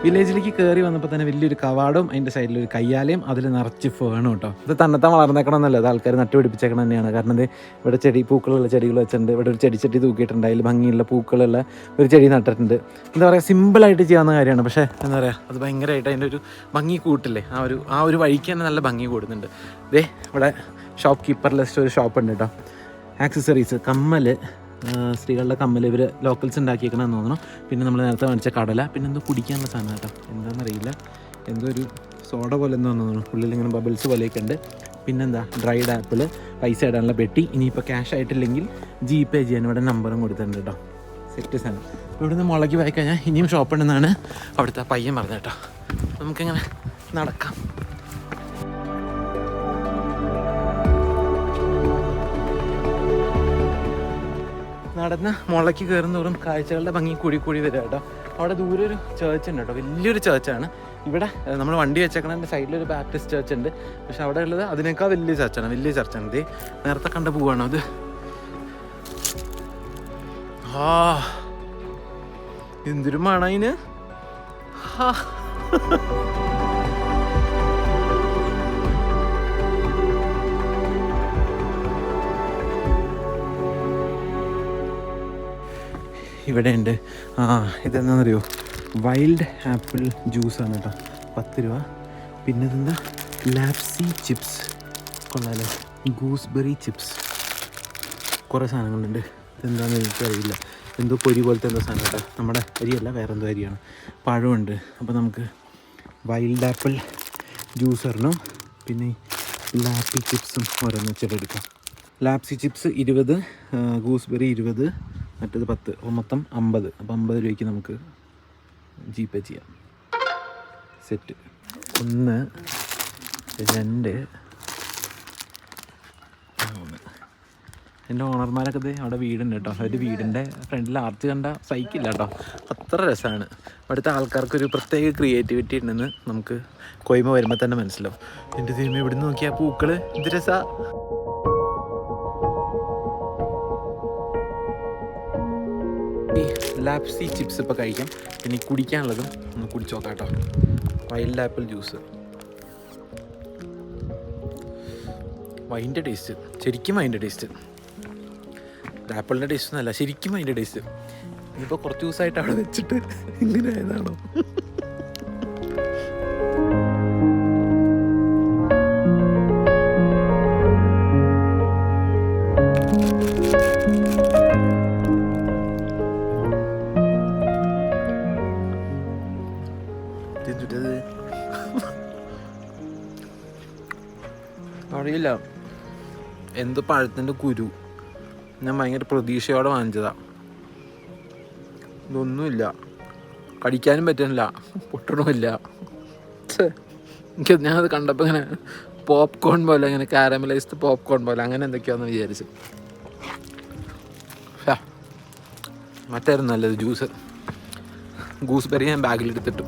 വില്ലേജിലേക്ക് കയറി വന്നപ്പോൾ തന്നെ വലിയൊരു കവാടവും അതിൻ്റെ സൈഡിലൊരു കയ്യാലയും അതിൽ നിറച്ച് ഫേണും കേട്ടോ. ഇത് തന്നെത്താൻ വളർന്നേക്കണമെന്നല്ല, അത് ആൾക്കാർ നട്ടുപിടിപ്പിച്ചേക്കണം തന്നെയാണ്. കാരണം ഇത് ഇവിടെ പൂക്കളുള്ള ചെടികൾ വെച്ചിട്ടുണ്ട്. ഇവിടെ ഒരു ചെടി തൂക്കിയിട്ടുണ്ട്. അതിൽ ഭംഗിയുള്ള പൂക്കളുള്ള ഒരു ചെടി നട്ടിട്ടുണ്ട്. എന്താ പറയുക, സിമ്പിളായിട്ട് ചെയ്യാവുന്ന കാര്യമാണ്. പക്ഷേ എന്താ പറയുക, അത് ഭയങ്കരമായിട്ട് അതിൻ്റെ ഒരു ഭംഗി കൂട്ടില്ലേ. ആ ഒരു വഴിക്ക് തന്നെ നല്ല ഭംഗി കൂടുന്നുണ്ട്. ദേ ഇവിടെ ഷോപ്പ് കീപ്പർലെസ്റ്റ് ഒരു ഷോപ്പ് ഉണ്ട് കേട്ടോ. ആക്സസറീസ്, കമ്മൽ, സ്ത്രീകളുടെ കമ്മൽ ഇവർ ലോക്കൽസ് ഉണ്ടാക്കിയേക്കണമെന്ന് തോന്നണം. പിന്നെ നമ്മൾ നേരത്തെ മേടിച്ച കടല, പിന്നെ എന്തോ കുടിക്കാനുള്ള സാധനം കേട്ടോ. എന്താണെന്നറിയില്ല, എന്തോ ഒരു സോഡ പോലെ എന്തോ തോന്നുന്നു. ഉള്ളിൽ ഇങ്ങനെ ബബിൾസ് പോലെയൊക്കെ ഉണ്ട്. പിന്നെന്താ ഡ്രൈഡ് ആപ്പിൾ, പൈസ ഇടാനുള്ള പെട്ടി. ഇനിയിപ്പോൾ ക്യാഷ് ആയിട്ടില്ലെങ്കിൽ GPay ചെയ്യാൻ ഇവിടെ നമ്പറും കൊടുത്തിട്ടുണ്ട് കേട്ടോ. സെറ്റ് സാധനം. ഇവിടുന്ന് മുളകി പോയി കഴിഞ്ഞാൽ ഇനിയും ഷോപ്പ് ഉണ്ടെന്നാണ് അവിടുത്തെ പയ്യൻ പറഞ്ഞത് കേട്ടോ. നമുക്കിങ്ങനെ നടക്കാം. നടന്ന് മുളയ്ക്ക് കയറുന്നതോറും കാഴ്ചകളുടെ ഭംഗി കൂടി കൂടി വരിക കേട്ടോ. അവിടെ ദൂരെ ഒരു ചേർച്ച് ഉണ്ട് കേട്ടോ, വലിയൊരു ചേർച്ചാണ്. ഇവിടെ നമ്മൾ വണ്ടി വെച്ചേക്കണതിൻ്റെ സൈഡിലൊരു ബാപ്റ്റിസ്റ്റ് ചേർച്ച് ഉണ്ട്. പക്ഷെ അവിടെ ഉള്ളത് അതിനേക്കാൾ വലിയ ചർച്ചാണ്. ഇത് നേരത്തെ കണ്ട പോവാണോ അത്? ആ എന്തൊരു മണം അതിന്. ഇവിടെ ഉണ്ട്. ഇതെന്താണെന്നറിയോ? വൈൽഡ് ആപ്പിൾ ജ്യൂസാണ് കേട്ടോ, 10 രൂപ. പിന്നെ ഇതെന്താ? ലാപ്സി ചിപ്സ്, കൊള്ളാലോ. ഗൂസ്ബെറി ചിപ്സ്, കുറേ സാധനങ്ങളുണ്ട്. ഇതെന്താണെന്ന് എനിക്കറിയില്ല. എന്തോ പൊരി പോലത്തെ എന്തോ സാധനം കേട്ടോ. നമ്മുടെ അരിയല്ല, വേറെ എന്തോ അരിയാണ്. പഴമുണ്ട്. അപ്പോൾ നമുക്ക് വൈൽഡ് ആപ്പിൾ ജ്യൂസ് ഒരെണ്ണം, പിന്നെ ലാപ്പി ചിപ്സും ഓരോന്ന് വെച്ചിട്ടെടുക്കാം. ലാപ്സി ചിപ്സ് 20, ഗൂസ്ബെറി 20, മറ്റേത് 10, അപ്പോൾ മൊത്തം 50. അപ്പോൾ 50 രൂപയ്ക്ക് നമുക്ക് GPay ചെയ്യാം. സെറ്റ് 1, 2, 3. എൻ്റെ ഓണർമാരൊക്കെ അവിടെ വീടുണ്ട് കേട്ടോ. ഒരു വീടിൻ്റെ ഫ്രണ്ടിൽ ആർച്ച് കണ്ട സൈക്കില്ല കേട്ടോ, അത്ര രസമാണ്. അവിടുത്തെ ആൾക്കാർക്കൊരു പ്രത്യേക ക്രിയേറ്റിവിറ്റി ഉണ്ടെന്ന് നമുക്ക് കൊയ്മ വരുമ്പോൾ തന്നെ മനസ്സിലാവും. എൻ്റെ സിനിമ ഇവിടെ നിന്ന് നോക്കിയാൽ പൂക്കൾ എന്ത് രസാ. ഈ ലാപ്സി ചിപ്സ് ഇപ്പോൾ കഴിക്കാം. പിന്നെ കുടിക്കാനുള്ളതും ഒന്ന് കുടിച്ച് നോക്കാം കേട്ടോ. വൈൽഡ് ആപ്പിൾ ജ്യൂസ്, വൈൻ്റെ ടേസ്റ്റ്, ശരിക്കും വൈൻ്റെ ടേസ്റ്റ്. ആപ്പിളിൻ്റെ ടേസ്റ്റ് ഒന്നുമല്ല, ശരിക്കും വൈൻ്റെ ടേസ്റ്റ്. ഇതിപ്പോൾ കുറച്ച് ദിവസമായിട്ട് അവിടെ വെച്ചിട്ട് ഇങ്ങനെ ആയതാണോ? അറിയില്ല, എന്ത് പഴത്തിൻ്റെ കുരു. ഞാൻ ഭയങ്കര പ്രതീക്ഷയോടെ വാങ്ങിച്ചതാണ്. ഇതൊന്നുമില്ല, കടിക്കാനും പറ്റുന്നില്ല, പൊട്ടണമില്ല. ഞാനത് കണ്ടപ്പോൾ ഇങ്ങനെ പോപ്കോൺ പോലെ, ഇങ്ങനെ കാരമലൈസ്ഡ് പോപ്കോൺ പോലെ അങ്ങനെ എന്തൊക്കെയാണെന്ന് വിചാരിച്ചു. മറ്റായിരുന്നു നല്ലത് ജ്യൂസ്. ഗൂസ്ബെറി ഞാൻ ബാഗിലെടുത്തിട്ടു.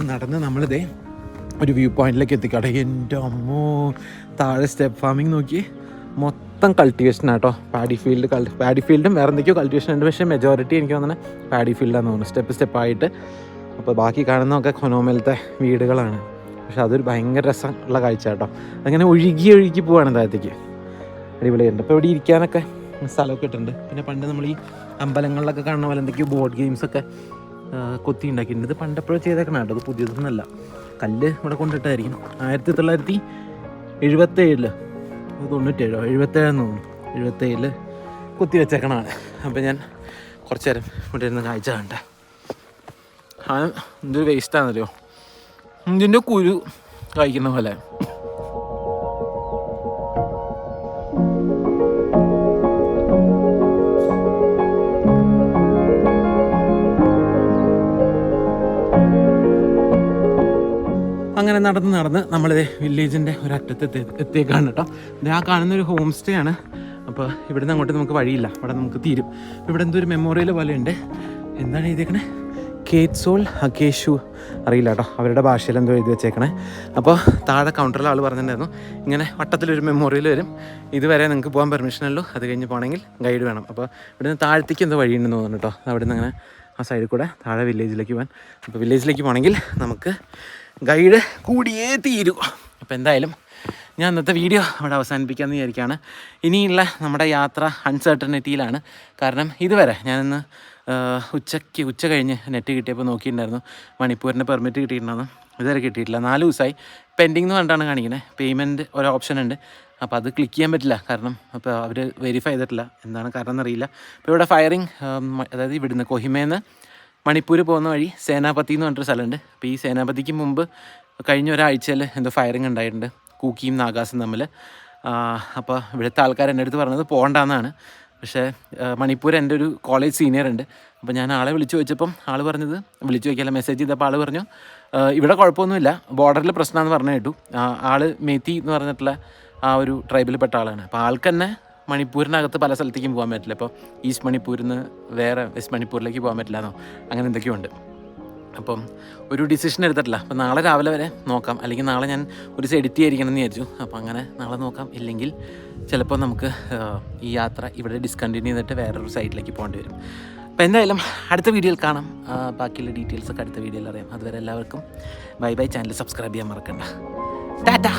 നടന്ന് നമ്മളിതേ ഒരു വ്യൂ പോയിന്റിലേക്ക് എത്തിക്കാട്ടെ. എൻ്റെ അമ്മോ, താഴെ സ്റ്റെപ്പ് ഫാമിങ് നോക്കി, മൊത്തം കൾട്ടിവേഷനാട്ടോ. പാഡി ഫീൽഡും വേറെ എന്തൊക്കെയോ കൾട്ടിവേഷൻ ഉണ്ട്. പക്ഷേ മെജോറിറ്റി എനിക്ക് തോന്നുന്നത് പാഡി ഫീൽഡാന്ന് തോന്നുന്നു, സ്റ്റെപ്പായിട്ട്. അപ്പോൾ ബാക്കി കാണുന്നതൊക്കെ കൊനോമയിലത്തെ വീടുകളാണ്. പക്ഷെ അതൊരു ഭയങ്കര രസമുള്ള കാഴ്ച കേട്ടോ. അങ്ങനെ ഒഴുകി പോവാണ് താഴത്തേക്ക്. അടിപൊളിയുണ്ട്. അപ്പോൾ ഇവിടെ ഇരിക്കാനൊക്കെ സ്ഥലമൊക്കെ ഇട്ടുണ്ട്. പിന്നെ പണ്ട് നമ്മൾ ഈ അമ്പലങ്ങളിലൊക്കെ കാണുന്ന പോലെ എന്തൊക്കെയോ ബോർഡ് ഗെയിംസൊക്കെ കൊത്തി ഉണ്ടാക്കിയിട്ടുണ്ട്. ഇത് പണ്ടെപ്പോഴും ചെയ്തേക്കണം കേട്ടോ, അത് പുതിയതൊന്നുമല്ല. കല്ല് ഇവിടെ കൊണ്ടിട്ടായിരിക്കും. 1977 97 77 77 കുത്തി വെച്ചേക്കണമാണ്. അപ്പോൾ ഞാൻ കുറച്ച് നേരം ഇവിടെ ഇരുന്ന് കാഴ്ച കണ്ടേ. എന്തൊരു വേസ്റ്റാണെന്നറിയോ, ഇതിൻ്റെ കുരു കഴിക്കുന്ന പോലെ. അങ്ങനെ നടന്ന് നമ്മളിത് വില്ലേജിൻ്റെ ഒരറ്റത്ത് എത്തിയേക്കാണ് കേട്ടോ. ആ കാണുന്നൊരു ഹോം സ്റ്റേ ആണ്. അപ്പോൾ ഇവിടുന്ന് അങ്ങോട്ട് നമുക്ക് വഴിയില്ല, ഇവിടെ നമുക്ക് തീരും. ഇവിടെ എന്തോ ഒരു മെമ്മോറിയൽ പോലെ ഉണ്ട്. എന്താണ് എഴുതിയേക്കണേ? കേറ്റ്സോൾ അക്കേഷു, അറിയില്ല കേട്ടോ, അവരുടെ ഭാഷയിൽ എന്തോ എഴുതി വെച്ചേക്കണേ. അപ്പോൾ താഴെ കൗണ്ടറിൽ ആൾ പറഞ്ഞിട്ടുണ്ടായിരുന്നു ഇങ്ങനെ വട്ടത്തിലൊരു മെമ്മോറിയൽ വരും, ഇതുവരെ നിങ്ങൾക്ക് പോകാൻ പെർമിഷനല്ലോ, അത് കഴിഞ്ഞ് പോകണമെങ്കിൽ ഗൈഡ് വേണം. അപ്പോൾ ഇവിടുന്ന് താഴത്തേക്ക് എന്തോ വഴിയുണ്ടെന്ന് തോന്നുന്നു കേട്ടോ. അവിടെ നിന്ന് അങ്ങനെ ആ സൈഡിൽ കൂടെ താഴെ വില്ലേജിലേക്ക് പോകാൻ. അപ്പോൾ വില്ലേജിലേക്ക് പോകണമെങ്കിൽ നമുക്ക് ഗൈഡ് കൂടിയേ തീരൂ. അപ്പോൾ എന്തായാലും ഞാൻ ഇന്നത്തെ വീഡിയോ അവിടെ അവസാനിപ്പിക്കാമെന്ന് വിചാരിക്കുകയാണ്. ഇനിയുള്ള നമ്മുടെ യാത്ര അൺസർട്ടനിറ്റിയിലാണ്. കാരണം ഇതുവരെ ഞാനിന്ന് ഉച്ച കഴിഞ്ഞ് നെറ്റ് കിട്ടിയപ്പോൾ നോക്കിയിട്ടുണ്ടായിരുന്നു, മണിപ്പൂരിൻ്റെ പെർമിറ്റ് കിട്ടിയിട്ടുണ്ടായിരുന്നു. ഇതുവരെ കിട്ടിയിട്ടില്ല. 4 ദിവസമായി പെൻഡിങ് എന്ന് പറഞ്ഞിട്ടാണ് കാണിക്കുന്നത്. പേയ്മെൻറ്റ് ഒരു ഓപ്ഷൻ ഉണ്ട്, അപ്പോൾ അത് ക്ലിക്ക് ചെയ്യാൻ പറ്റില്ല. കാരണം അപ്പോൾ അവർ വെരിഫൈ ചെയ്തിട്ടില്ല, എന്താണ് കാരണം എന്നറിയില്ല. അപ്പോൾ ഇവിടെ ഫയറിങ്, അതായത് ഇവിടുന്ന് കൊഹിമേന്ന് മണിപ്പൂർ പോകുന്ന വഴി സേനാപതി എന്ന് പറഞ്ഞിട്ടൊരു സ്ഥലമുണ്ട്. അപ്പോൾ ഈ സേനാപതിക്ക് മുമ്പ് കഴിഞ്ഞ ഒരാഴ്ചയിൽ എന്തോ ഫയറിങ് ഉണ്ടായിട്ടുണ്ട്, കൂക്കിയും നാഗാസും തമ്മിൽ. അപ്പോൾ ഇവിടുത്തെ ആൾക്കാർ എൻ്റെ അടുത്ത് പറഞ്ഞത് പോകണ്ടെന്നാണ്. പക്ഷേ മണിപ്പൂർ എൻ്റെ ഒരു കോളേജ് സീനിയർ ഉണ്ട്. അപ്പോൾ ഞാൻ ആളെ വിളിച്ചു ചോദിച്ചപ്പം ആൾ പറഞ്ഞത്, വിളിച്ചു ചോദിക്കാല്ല മെസ്സേജ് ചെയ്തപ്പോൾ ആൾ പറഞ്ഞു ഇവിടെ കുഴപ്പമൊന്നുമില്ല, ബോർഡറിൽ പ്രശ്നമാണെന്ന് പറഞ്ഞു കേട്ടു. ആൾ മേത്തി എന്ന് പറഞ്ഞിട്ടുള്ള ആ ഒരു ട്രൈബിൽ പെട്ട ആളാണ്. അപ്പോൾ ആൾക്ക് തന്നെ മണിപ്പൂരിനകത്ത് പല സ്ഥലത്തേക്കും പോകാൻ പറ്റില്ല. ഇപ്പോൾ ഈസ്റ്റ് മണിപ്പൂരിൽ നിന്ന് വേറെ വെസ്റ്റ് മണിപ്പൂരിലേക്ക് പോകാൻ പറ്റില്ല എന്നോ അങ്ങനെ എന്തൊക്കെയോ ഉണ്ട്. അപ്പം ഒരു ഡിസിഷൻ എടുത്തിട്ടില്ല. അപ്പോൾ നാളെ രാവിലെ വരെ നോക്കാം, അല്ലെങ്കിൽ നാളെ ഞാൻ ഒരു ദിവസം എഡിറ്റ് ചെയ്തിരിക്കണം എന്ന് വിചാരിച്ചു. അപ്പോൾ അങ്ങനെ നാളെ നോക്കാം. ഇല്ലെങ്കിൽ ചിലപ്പോൾ നമുക്ക് ഈ യാത്ര ഇവിടെ ഡിസ്കണ്ടിന്യൂ ചെയ്തിട്ട് വേറൊരു സൈഡിലേക്ക് പോകേണ്ടി വരും. അപ്പോൾ എന്തായാലും അടുത്ത വീഡിയോയിൽ കാണാം. ബാക്കിയുള്ള ഡീറ്റെയിൽസൊക്കെ അടുത്ത വീഡിയോയിൽ അറിയാം. അതുവരെ എല്ലാവർക്കും ബൈ ബൈ. ചാനൽ സബ്സ്ക്രൈബ് ചെയ്യാൻ മറക്കണ്ട. ടാറ്റാ.